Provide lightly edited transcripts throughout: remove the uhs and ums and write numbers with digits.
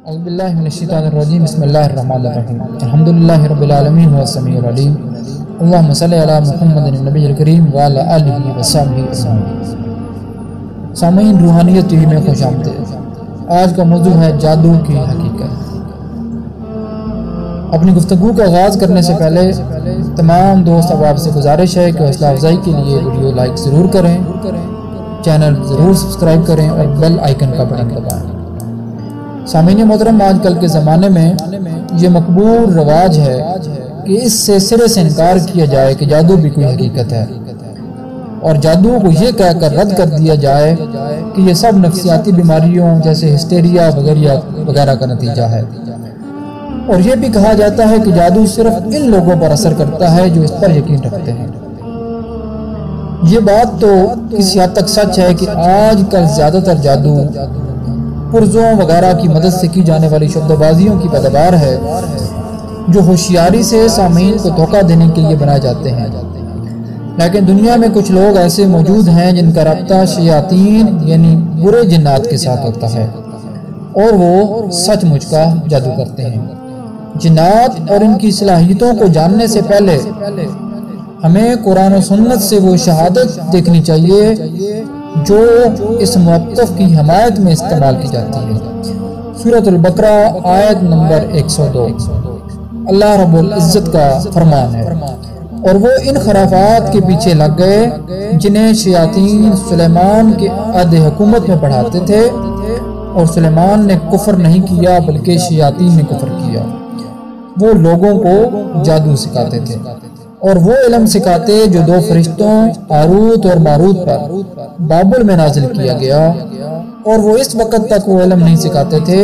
اعوذ باللہ من الشیطان الرجیم بسم اللہ الرحمن الرحیم الحمدللہ رب العالمین هو السمیع العلیم اللہم صلی علی محمد النبی الکریم وعلی آلہ وصحبہ اجمعین۔ سامعین، روحانیت ٹی وی میں خوش آمدید۔ آج کا موضوع ہے جادو کی حقیقت۔ اپنی گفتگو کا آغاز کرنے سے پہلے تمام دوست احباب سے گزارش ہے کہ حوصلہ افزائی کے لیے ویڈیو لائک ضرور کریں، چینل ضرور سبسکرائب کریں اور بیل آئیکن کا بٹن دبائیں۔ سامعین محترم، آج کل کے زمانے میں یہ مقبول رواج ہے کہ اس سے سرے سے انکار کیا جائے کہ جادو بھی کوئی حقیقت ہے، اور جادو کو یہ کہہ کر رد کر دیا جائے کہ یہ سب نفسیاتی بیماریوں جیسے ہسٹیریا وغیرہ کا نتیجہ ہے، اور یہ بھی کہا جاتا ہے کہ جادو صرف ان لوگوں پر اثر کرتا ہے جو اس پر یقین رکھتے ہیں۔ یہ بات تو کسی حد تک سچ ہے کہ آج کل زیادہ تر جادو پرزوں وغیرہ کی مدد سے کی جانے والی شبد بازیوں کی پیداوار ہے جو ہوشیاری سے سامعین کو دھوکہ دینے کے لیے بنائے جاتے ہیں، لیکن دنیا میں کچھ لوگ ایسے موجود ہیں جن کا رابطہ شیاطین یعنی برے جنات کے ساتھ ہوتا ہے، اور وہ سچ مچ کا جادو کرتے ہیں۔ جنات اور ان کی صلاحیتوں کو جاننے سے پہلے ہمیں قرآن و سنت سے وہ شہادت دیکھنی چاہیے جو اس موقف کی حمایت میں استعمال کی جاتی ہے۔ سورۃ البقرہ آیت نمبر 102 اللہ رب العزت کا فرمان ہے، اور وہ ان خرافات کے پیچھے لگ گئے جنہیں شیاطین سلیمان کے عہد حکومت میں پڑھاتے تھے، اور سلیمان نے کفر نہیں کیا بلکہ شیاطین نے کفر کیا۔ وہ لوگوں کو جادو سکھاتے تھے، اور وہ علم سکھاتے جو دو فرشتوں ہاروت اور ماروت پر بابل میں نازل کیا گیا، اور وہ اس وقت تک وہ علم نہیں سکھاتے تھے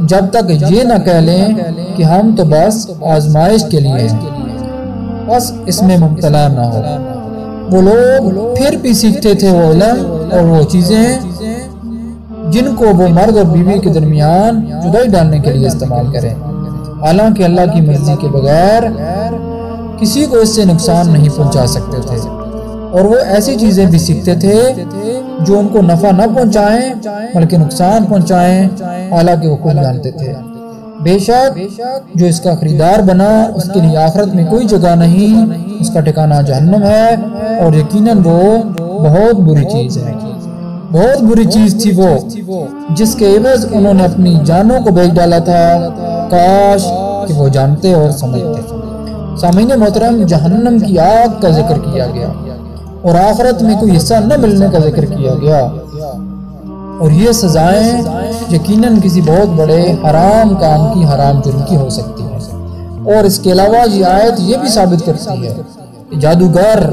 جب تک یہ نہ کہہ لیں کہ ہم تو بس آزمائش کے لیے ہیں، بس اس میں مبتلا نہ ہو۔ وہ لوگ پھر بھی سیکھتے تھے وہ علم اور وہ چیزیں جن کو وہ مرد اور بیوی کے درمیان جدائی ڈالنے کے لیے استعمال کریں، حالانکہ اللہ کی مرضی کے بغیر کسی کو اس سے نقصان نہیں پہنچا سکتے تھے، اور وہ ایسی چیزیں بھی سیکھتے تھے جو ان کو نفع نہ پہنچائیں بلکہ نقصان پہنچائیں، حالانکہ وہ خود جانتے تھے۔ بے شک جو اس کا خریدار بنا اس کے لیے آخرت میں کوئی جگہ نہیں، اس کا ٹھکانہ جہنم ہے، اور یقیناً وہ بہت بری چیز ہے۔ بہت بری چیز تھی وہ جس کے عوض انہوں نے اپنی جانوں کو بیچ ڈالا تھا، کاش کہ وہ جانتے اور سمجھتے۔ سامعین محترم، جہنم کی آگ کا ذکر کیا گیا اور آخرت میں کوئی حصہ نہ ملنے کا ذکر کیا گیا، اور یہ سزائیں یقیناً کسی بہت بڑے حرام کام کی، حرام جرم کی ہو سکتی ہے۔ اور اس کے علاوہ یہ آیت یہ بھی ثابت کرتی ہے کہ جادوگر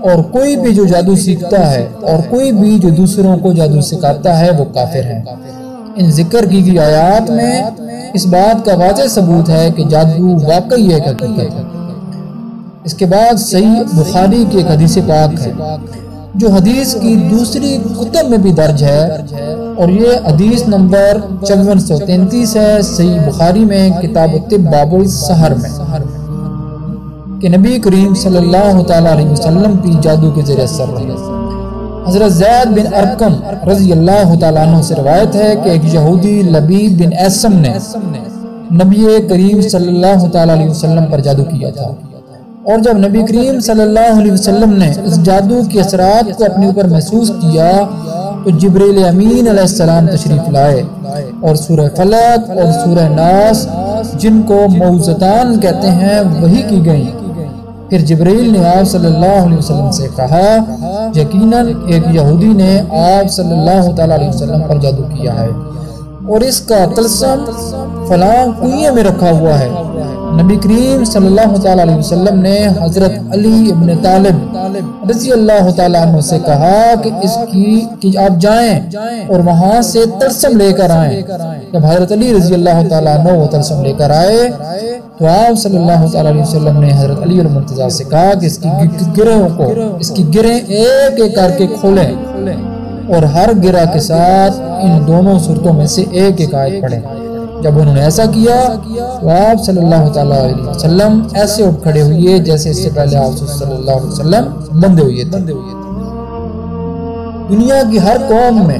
اور کوئی بھی جو جادو سیکھتا ہے اور کوئی بھی جو دوسروں کو جادو سکھاتا ہے وہ کافر ہے۔ ان ذکر کی گئی آیات میں اس بات کا واضح ثبوت ہے کہ جادو واقعی ایک حقیقت ہے۔ اس کے بعد صحیح بخاری کی ایک حدیث پاک ہے جو حدیث کی دوسری کتب میں بھی درج ہے، اور یہ حدیث نمبر 5433 ہے صحیح بخاری میں کتاب الطب باب السحر میں، کہ نبی کریم صلی اللہ تعالیٰ علیہ وسلم بھی جادو کے ذریعے اثر رہے۔ حضرت زید بن ارقم رضی اللہ تعالیٰ عنہ سے روایت ہے کہ ایک یہودی لبید بن ایسم نے نبی کریم صلی اللہ تعالیٰ علیہ وسلم پر جادو کیا تھا، اور جب نبی کریم صلی اللہ علیہ وسلم نے اس جادو کے اثرات کو اپنے اوپر محسوس کیا تو جبریل امین علیہ السلام تشریف لائے، اور سورہ فلق اور سورہ ناس جن کو موعظتان کہتے ہیں وحی کی گئیں۔ پھر جبریل نے آپ صلی اللہ علیہ وسلم سے کہا یقیناً ایک یہودی نے آپ صلی اللہ تعالیٰ علیہ وسلم پر جادو کیا ہے، اور اس کا طلسم فلاں کنویں میں رکھا ہوا ہے۔ نبی کریم صلی اللہ تعالیٰ علیہ وسلم نے حضرت علی ابن طالب رضی اللہ تعالیٰ عنہ سے کہا کہ آپ جائیں اور وہاں سے طلسم لے کر آئیں۔ جب حضرت علی رضی اللہ تعالیٰ عنہ وہ طلسم لے کر آئے تو آپ صلی اللہ تعالیٰ علیہ وسلم نے حضرت علی المرتضیٰ سے کہا کہ اس کی گرہیں ایک ایک کر کے کھولیں، اور ہر گرہ کے ساتھ ان دونوں صورتوں میں سے ایک ایک آیت پڑھیں۔ جب انہوں نے ایسا کیا تو آپ صلی اللہ تعالیٰ علیہ وسلم ایسے اٹھ کھڑے ہوئے جیسے اس سے پہلے آپ صلی اللہ علیہ وسلم بندھے ہوئے تھے۔ دنیا کی ہر قوم میں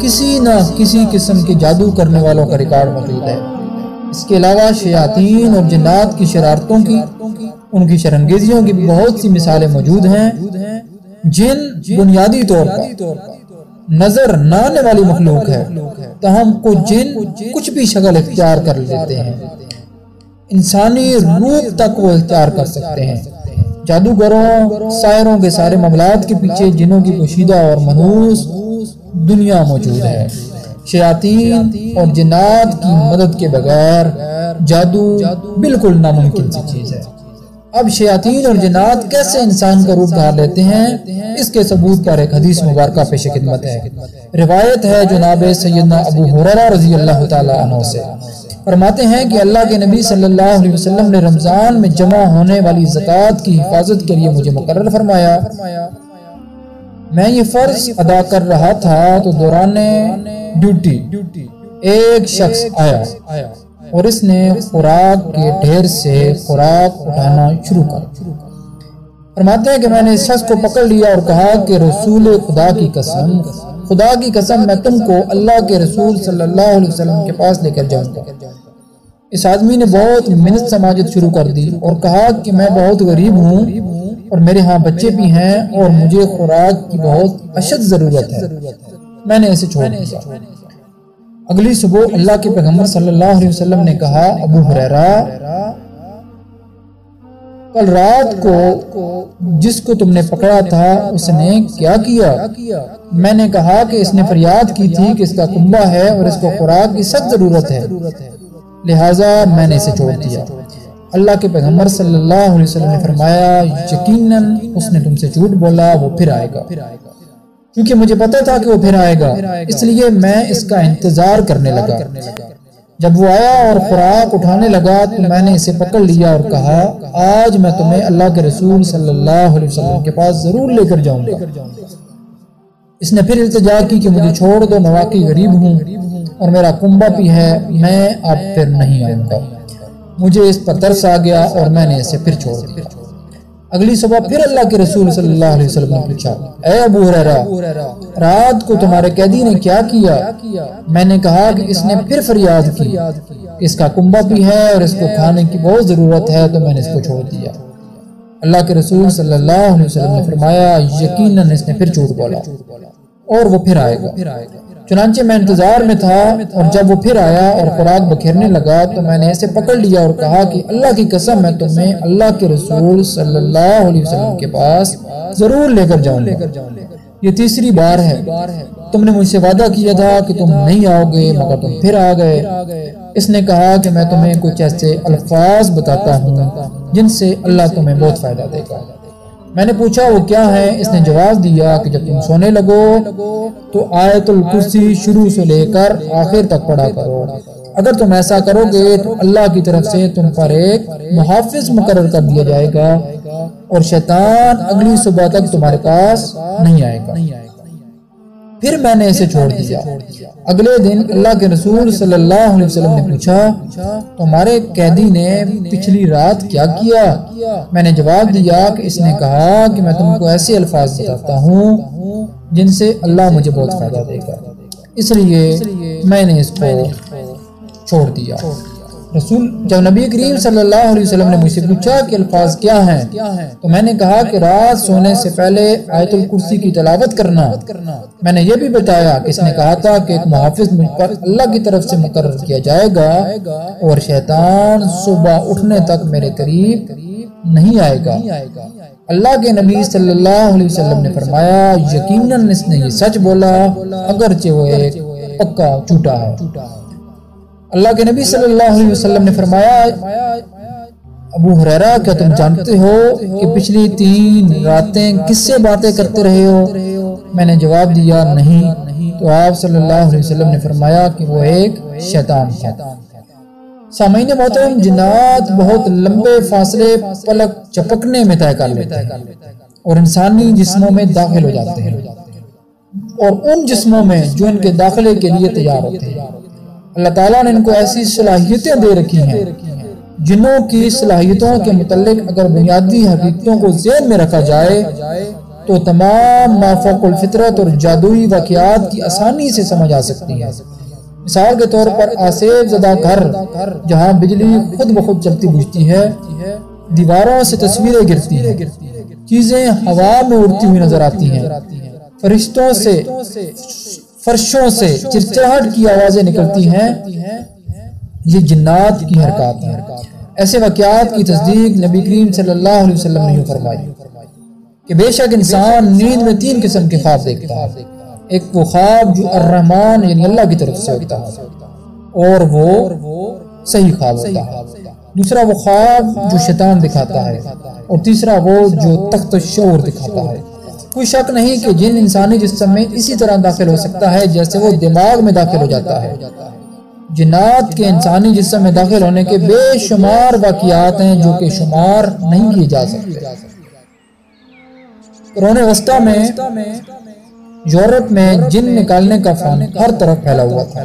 کسی نہ کسی قسم کے جادو کرنے والوں کا ریکارڈ موجود ہے۔ اس کے علاوہ شیاطین اور جنات کی شرارتوں کی، ان کی شرنگیزیوں کی بھی بہت سی مثالیں موجود ہیں۔ جن بنیادی طور پر نظر نہ آنے والی مخلوق ہے، تاہم کو جن کچھ بھی شکل اختیار کر لیتے ہیں، انسانی روح تک وہ اختیار کر سکتے ہیں۔ جادوگروں، ساحروں کے سارے معاملات کے پیچھے جنوں کی پوشیدہ اور منحوس دنیا موجود ہے۔ شیاطین اور جنات کی مدد کے بغیر جادو بالکل ناممکن سی چیز ہے۔ اب شیاطین اور جنات کیسے انسان کا روپ دھار لیتے ہیں، اس کے ثبوت پر ایک حدیث مبارکہ پیش خدمت ہے۔ روایت ہے جناب سیدنا ابو ہریرہ رضی اللہ تعالی عنہ سے، فرماتے ہیں کہ اللہ کے نبی صلی اللہ علیہ وسلم نے رمضان میں جمع ہونے والی زکوٰۃ کی حفاظت کے لیے مجھے مقرر فرمایا۔ میں یہ فرض ادا کر رہا تھا تو دوران ڈیوٹی ایک شخص آیا اور اس نے خوراک کے ڈھیر سے خوراک اٹھانا شروع کر۔ فرماتے ہیں کہ میں نے اس شخص کو پکڑ لیا اور کہا کہ رسول خدا کی قسم میں تم کو اللہ کے رسول صلی اللہ علیہ وسلم کے پاس لے کر جاؤں گا۔ اس آدمی نے بہت منت سماجت شروع کر دی اور کہا کہ میں بہت غریب ہوں اور میرے ہاں بچے بھی ہیں اور مجھے خوراک کی بہت اشد ضرورت ہے۔ میں نے اسے چھوڑ دیا۔ اگلی صبح اللہ کے پیغمبر صلی اللہ علیہ وسلم نے کہا، ابو ہریرہ، کل رات کو جس کو تم نے پکڑا تھا اس نے کیا کیا؟ میں نے کہا کہ اس نے فریاد کی تھی کہ اس کا کنبہ ہے اور اس کو خوراک کی سخت ضرورت ہے، لہٰذا میں نے اسے چھوڑ دیا۔ اللہ کے پیغمبر صلی اللہ علیہ وسلم نے فرمایا، یقیناً اس نے تم سے جھوٹ بولا، وہ پھر آئے گا۔ کیونکہ مجھے پتا تھا کہ وہ پھر آئے گا، اس لیے میں اس کا انتظار کرنے لگا۔ جب وہ آیا اور خوراک اٹھانے لگا تو میں نے اسے پکڑ لیا اور کہا، آج میں تمہیں اللہ کے رسول صلی اللہ علیہ وسلم کے پاس ضرور لے کر جاؤں گا۔ اس نے پھر التجا کی کہ مجھے چھوڑ دو، میں واقعی غریب ہوں اور میرا کنبہ بھی ہے، میں اب پھر نہیں آؤں گا۔ مجھے اس پر ترس آ گیا اور میں نے اسے پھر چھوڑ دیا۔ اگلی صبح پھر اللہ کے رسول صلی اللہ علیہ وسلم نے پوچھا، اے ابو ہریرہ، رات کو تمہارے قیدی نے کیا کیا؟ میں نے کہا کہ اس نے پھر فریاد کی، اس کا کنبہ بھی ہے اور اس کو کھانے کی بہت ضرورت ہے، تو میں نے اس کو چھوڑ دیا۔ اللہ کے رسول صلی اللہ علیہ وسلم نے فرمایا، یقیناً اس نے پھر جھوٹ بولا اور وہ پھر آئے گا۔ چنانچہ میں انتظار میں تھا اور جب وہ پھر آیا اور خوراک بکھیرنے لگا تو میں نے اسے پکڑ لیا اور کہا کہ اللہ کی قسم میں تمہیں اللہ کے رسول صلی اللہ علیہ وسلم کے پاس ضرور لے کر جاؤں گا۔ یہ تیسری بار ہے، تم نے مجھ سے وعدہ کیا تھا کہ تم نہیں آؤ گے مگر تم پھر آ گئے۔ اس نے کہا کہ میں تمہیں کچھ ایسے الفاظ بتاتا ہوں جن سے اللہ تمہیں بہت فائدہ دے گا۔ میں نے پوچھا وہ کیا ہے؟ اس نے جواب دیا کہ جب تم سونے لگو تو آیت الکرسی شروع سے لے کر آخر تک پڑھا کرو۔ اگر تم ایسا کرو گے تو اللہ کی طرف سے تم پر ایک محافظ مقرر کر دیا جائے گا اور شیطان اگلی صبح تک تمہارے پاس نہیں آئے گا۔ پھر میں نے اسے چھوڑ دیا۔ اگلے دن اللہ کے رسول صلی اللہ علیہ وسلم نے پوچھا، تمہارے قیدی نے پچھلی رات کیا کیا؟ میں نے جواب دیا کہ اس نے کہا کہ میں تم کو ایسے الفاظ بتاتا ہوں جن سے اللہ مجھے بہت فائدہ دے گا، اس لیے میں نے اس کو چھوڑ دیا۔ جب نبی کریم صلی اللہ علیہ وسلم نے مجھ سے پوچھا کہ الفاظ کیا ہیں تو میں نے کہا کہ رات سونے سے پہلے آیت الکرسی کی تلاوت کرنا۔ میں نے یہ بھی بتایا کہ اس نے کہا تھا کہ ایک محافظ مجھ پر اللہ کی طرف سے مقرر کیا جائے گا اور شیطان صبح اٹھنے تک میرے قریب نہیں آئے گا۔ اللہ کے نبی صلی اللہ علیہ وسلم نے فرمایا، یقیناً اس نے یہ سچ بولا اگرچہ وہ ایک پکا جھوٹا ہے۔ اللہ کے نبی صلی اللہ علیہ وسلم نے فرمایا، ابو ہریرہ کیا تم جانتے ہو کہ پچھلی 3 راتیں کس سے باتیں کرتے رہے ہو؟ میں نے جواب دیا نہیں، تو آپ صلی اللہ علیہ وسلم نے فرمایا کہ وہ ایک شیطان تھا۔ سامعین محترم، جنات بہت لمبے فاصلے پلک چپکنے میں طے کر لیتے ہیں اور انسانی جسموں میں داخل ہو جاتے ہیں اور ان جسموں میں جو ان کے داخلے کے لیے تیار ہوتے ہیں۔ اللہ تعالیٰ نے ان کو ایسی صلاحیتیں دے رکھی ہیں جنوں کی صلاحیتوں کے متعلق اگر بنیادی حقیقتوں کو ذہن میں رکھا جائے تو تو تمام مافوق الفطرت اور جادوئی واقعات کی آسانی سے سمجھ آ سکتی ہے۔ مثال کے طور پر آسیب زدہ گھر جہاں بجلی خود بخود چلتی بجھتی ہے، دیواروں سے تصویریں گرتی ہیں، چیزیں ہوا میں اڑتی ہوئی نظر آتی ہیں، فرشتوں سے فرشوں سے چرچراہٹ کی آوازیں نکلتی ہیں، یہ جنات کی حرکات ہیں۔ ایسے واقعات کی تصدیق نبی کریم صلی اللہ علیہ وسلم نے فرمائی کہ بے شک انسان نیند میں 3 قسم کے خواب دیکھتا ہے۔ ایک وہ خواب جو الرحمن یعنی اللہ کی طرف سے ہوتا ہے اور وہ صحیح خواب ہوتا ہے، دوسرا وہ خواب جو شیطان دکھاتا ہے، اور تیسرا وہ جو تخت الشعور دکھاتا ہے۔ کوئی شک نہیں کہ جن انسانی جسم میں اسی طرح داخل ہو سکتا ہے جیسے وہ دماغ میں داخل ہو جاتا ہے۔ جنات کے انسانی جسم میں داخل ہونے کے بے شمار واقعات ہیں جو کہ شمار نہیں کیے جا سکتے۔ قرون وسطیٰ میں یورپ میں جن نکالنے کا فن ہر طرف پھیلا ہوا تھا۔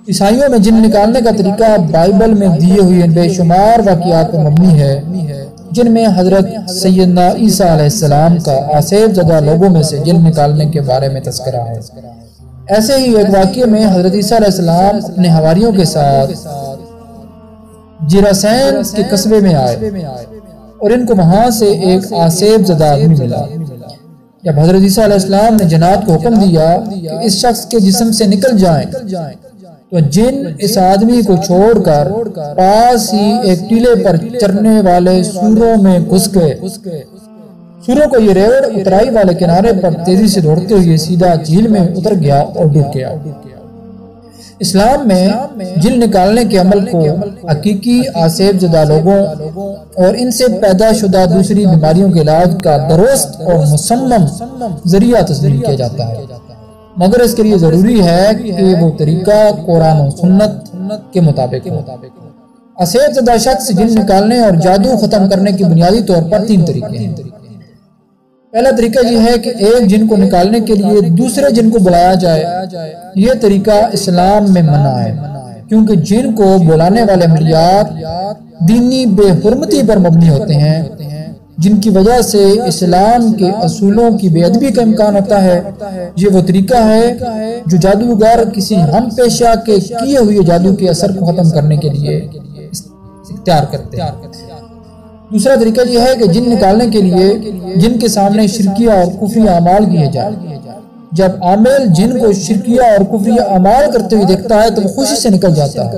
عیسائیوں میں جن نکالنے کا طریقہ بائبل میں دیے ہوئے بے شمار واقعات پر مبنی ہے، جن میں حضرت سیدنا عیسیٰ علیہ السلام کا آسیب زدہ لوگوں میں سے جن نکالنے کے بارے میں تذکرہ ہے۔ ایسے ہی ایک واقعے میں حضرت عیسیٰ علیہ السلام اپنے حواریوں کے ساتھ جراسین کے قصبے میں آئے اور ان کو وہاں سے ایک آسیب زدہ آدمی ملا۔ جب حضرت عیسیٰ علیہ السلام نے جنات کو حکم دیا کہ اس شخص کے جسم سے نکل جائیں، تو جن اس آدمی کو چھوڑ کر پاس ہی ایک ٹیلے پر چرنے والے سوروں میں گھس گئے۔ سوروں کو یہ ریوڑ اترائی والے کنارے پر تیزی سے دوڑتے ہوئے سیدھا جھیل میں اتر گیا اور ڈوب گیا۔ اسلام میں جن نکالنے کے عمل کو حقیقی آسیب زدہ لوگوں اور ان سے پیدا شدہ دوسری بیماریوں کے علاج کا درست اور مصمم ذریعہ تسلیم کیا جاتا ہے، مگر اس کے لیے ضروری ہے کہ وہ طریقہ قرآن و سنت کے مطابق ہو۔ آسیب زدہ شخص جن نکالنے اور جادو ختم کرنے کی بنیادی طور پر 3 طریقے ہیں۔ پہلا طریقہ یہ ہے کہ ایک جن کو نکالنے کے لیے دوسرے جن کو بلایا جائے۔ یہ طریقہ اسلام میں منع ہے، کیونکہ جن کو بلانے والے عملیات دینی بے حرمتی پر مبنی ہوتے ہیں، جن کی وجہ سے اسلام کے اصولوں کی بے ادبی کا امکان ہوتا ہے۔ یہ وہ طریقہ ہے جو جادوگر کسی ہم پیشہ کے کیے ہوئے جادو کے اثر کو ختم کرنے کے لیے اختیار کرتے ہیں۔ دوسرا طریقہ یہ ہے کہ جن نکالنے کے لیے جن کے سامنے شرکیہ اور کفریہ اعمال کیے جائیں۔ جب عامل جن کو شرکیہ اور کفریہ اعمال کرتے ہوئے دیکھتا ہے تو وہ خوشی سے نکل جاتا ہے۔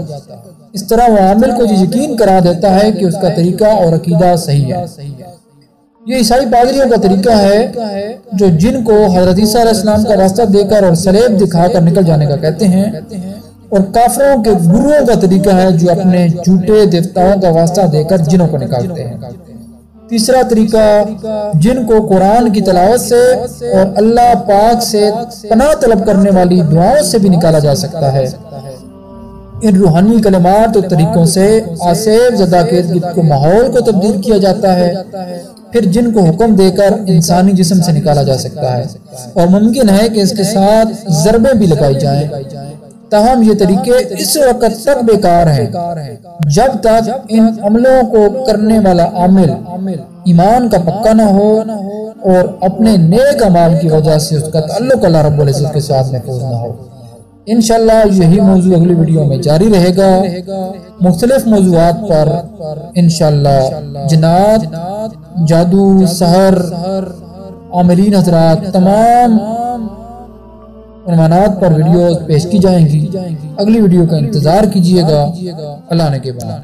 اس طرح وہ عامل کو یہ یقین کرا دیتا ہے کہ اس کا طریقہ اور عقیدہ صحیح ہے۔ یہ عیسائی پادریوں کا طریقہ ہے جو جن کو حضرت عیسیٰ علیہ السلام کا واسطہ دے کر اور سلیب دکھا کر نکل جانے کا کہتے ہیں، اور کافروں کے گروہوں کا طریقہ ہے جو اپنے جھوٹے دیوتاؤں کا واسطہ دے کر جنوں کو نکالتے ہیں۔ تیسرا طریقہ جن کو قرآن کی تلاوت سے اور اللہ پاک سے پناہ طلب کرنے والی دعاؤں سے بھی نکالا جا سکتا ہے۔ ان روحانی کلمات اور طریقوں سے آسیب زدہ کے ارد گرد کو ماحول کو تبدیل کیا جاتا ہے، پھر جن کو حکم دے کر انسانی جسم سے نکالا جا سکتا ہے، اور ممکن ہے کہ اس کے ساتھ ضربیں بھی لگائی جائیں۔ تاہم یہ طریقے اس وقت تک بیکار ہیں جب تک ان عملوں کو کرنے والا عامل ایمان کا پکا نہ ہو اور اپنے نیک اعمال کی وجہ سے اس کا تعلق اللہ رب العزت کے ساتھ محفوظ نہ ہو۔ انشاءاللہ یہی موضوع اگلی ویڈیو میں جاری رہے گا، مختلف موضوعات پر انشاءاللہ جنات، جادو، سحر، عاملین حضرات تمام عنوانات پر ویڈیوز پیش کی جائیں گی۔ اگلی ویڈیو کا انتظار کیجئے گا۔ اللہ نے کے بعد